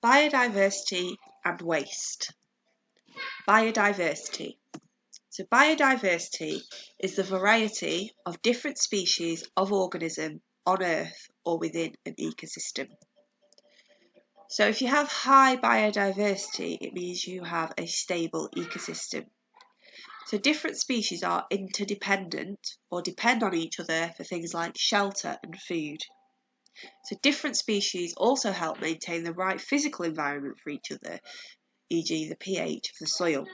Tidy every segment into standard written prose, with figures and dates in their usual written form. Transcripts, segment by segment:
Biodiversity and waste. Biodiversity. So biodiversity is the variety of different species of organism on Earth or within an ecosystem. So if you have high biodiversity, it means you have a stable ecosystem. So different species are interdependent or depend on each other for things like shelter and food. So different species also help maintain the right physical environment for each other, e.g. the pH of the soil.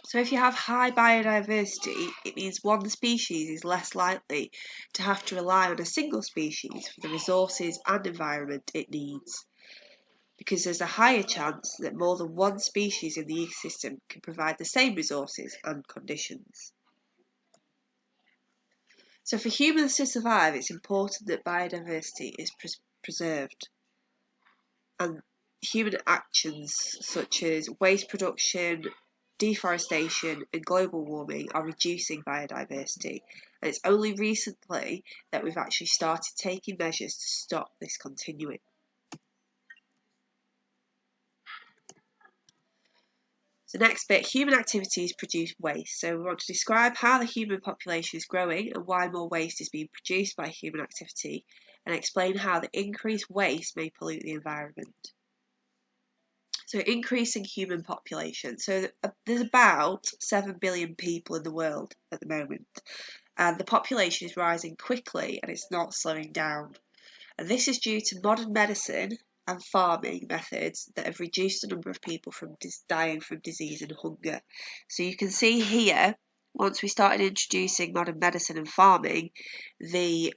So if you have high biodiversity, it means one species is less likely to have to rely on a single species for the resources and environment it needs, because there's a higher chance that more than one species in the ecosystem can provide the same resources and conditions. So for humans to survive, it's important that biodiversity is preserved, and human actions such as waste production, deforestation and global warming are reducing biodiversity, and it's only recently that we've actually started taking measures to stop this continuing. So next bit, human activities produce waste. So we want to describe how the human population is growing and why more waste is being produced by human activity, and explain how the increased waste may pollute the environment. So increasing human population. So there's about 7 billion people in the world at the moment, and the population is rising quickly and it's not slowing down. And this is due to modern medicine and farming methods that have reduced the number of people from dying from disease and hunger. So you can see here, once we started introducing modern medicine and farming, the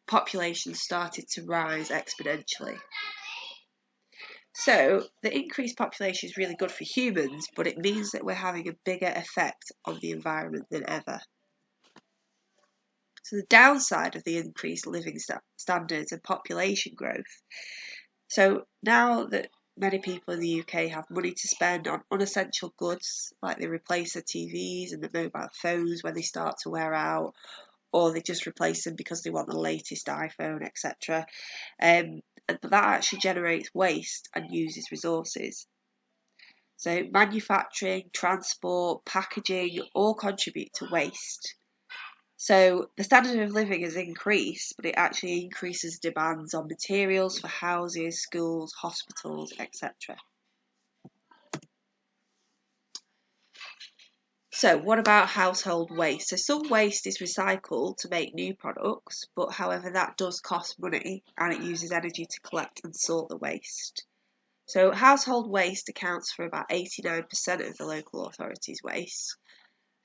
population started to rise exponentially. So the increased population is really good for humans, but it means that we're having a bigger effect on the environment than ever. So the downside of the increased living standards and population growth. So now that many people in the UK have money to spend on unessential goods, like they replace their TVs and their mobile phones when they start to wear out, or they just replace them because they want the latest iPhone, etc. But that actually generates waste and uses resources. So manufacturing, transport, packaging all contribute to waste. So the standard of living has increased, but it actually increases demands on materials for houses, schools, hospitals, etc. So what about household waste? So some waste is recycled to make new products, but however that does cost money and it uses energy to collect and sort the waste. So household waste accounts for about 89% of the local authority's waste.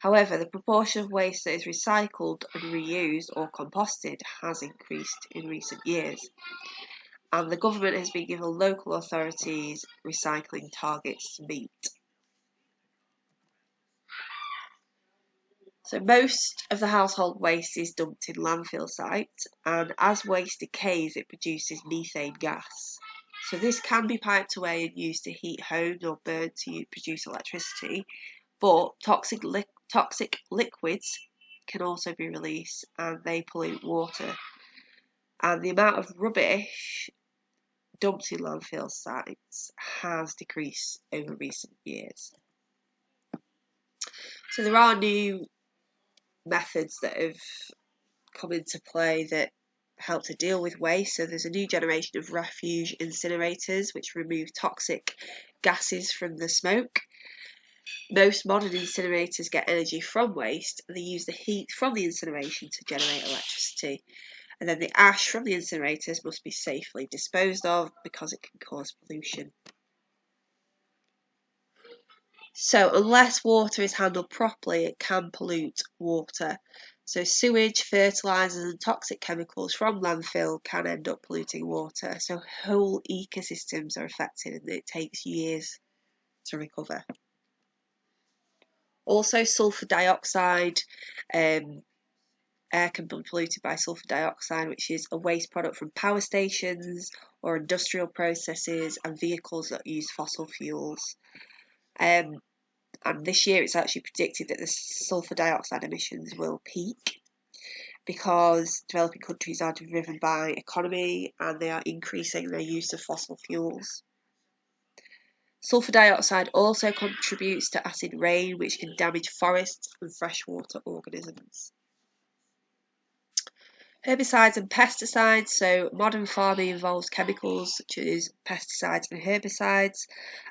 However, the proportion of waste that is recycled and reused or composted has increased in recent years, and the government has been given local authorities recycling targets to meet. So most of the household waste is dumped in landfill sites, and as waste decays it produces methane gas. So this can be piped away and used to heat homes or burned to produce electricity, but toxic liquids can also be released and they pollute water. And the amount of rubbish dumped in landfill sites has decreased over recent years. So there are new methods that have come into play that help to deal with waste. So there's a new generation of refuge incinerators which remove toxic gases from the smoke. Most modern incinerators get energy from waste and they use the heat from the incineration to generate electricity. And then the ash from the incinerators must be safely disposed of because it can cause pollution. So unless water is handled properly, it can pollute water. So sewage, fertilisers and toxic chemicals from landfill can end up polluting water. So whole ecosystems are affected and it takes years to recover. Also sulfur dioxide, air can be polluted by sulfur dioxide, which is a waste product from power stations or industrial processes and vehicles that use fossil fuels. And this year it's actually predicted that the sulfur dioxide emissions will peak. because developing countries are driven by economy and they are increasing their use of fossil fuels. Sulfur dioxide also contributes to acid rain, which can damage forests and freshwater organisms. Herbicides and pesticides. So modern farming involves chemicals such as pesticides and herbicides,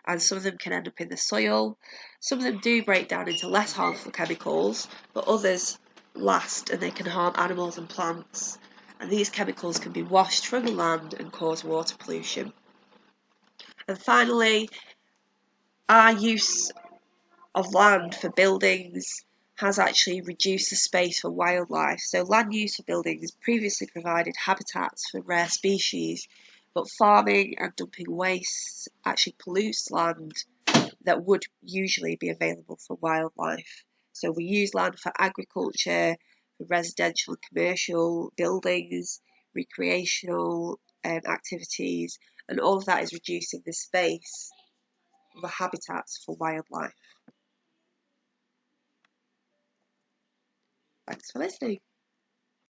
and some of them can end up in the soil. Some of them do break down into less harmful chemicals, but others last and they can harm animals and plants. And these chemicals can be washed from the land and cause water pollution. And finally, our use of land for buildings has actually reduced the space for wildlife. So land use for buildings previously provided habitats for rare species, but farming and dumping waste actually pollutes land that would usually be available for wildlife. So we use land for agriculture, for residential and commercial buildings, recreational activities, and all of that is reducing the space of the habitats for wildlife. Thanks for listening.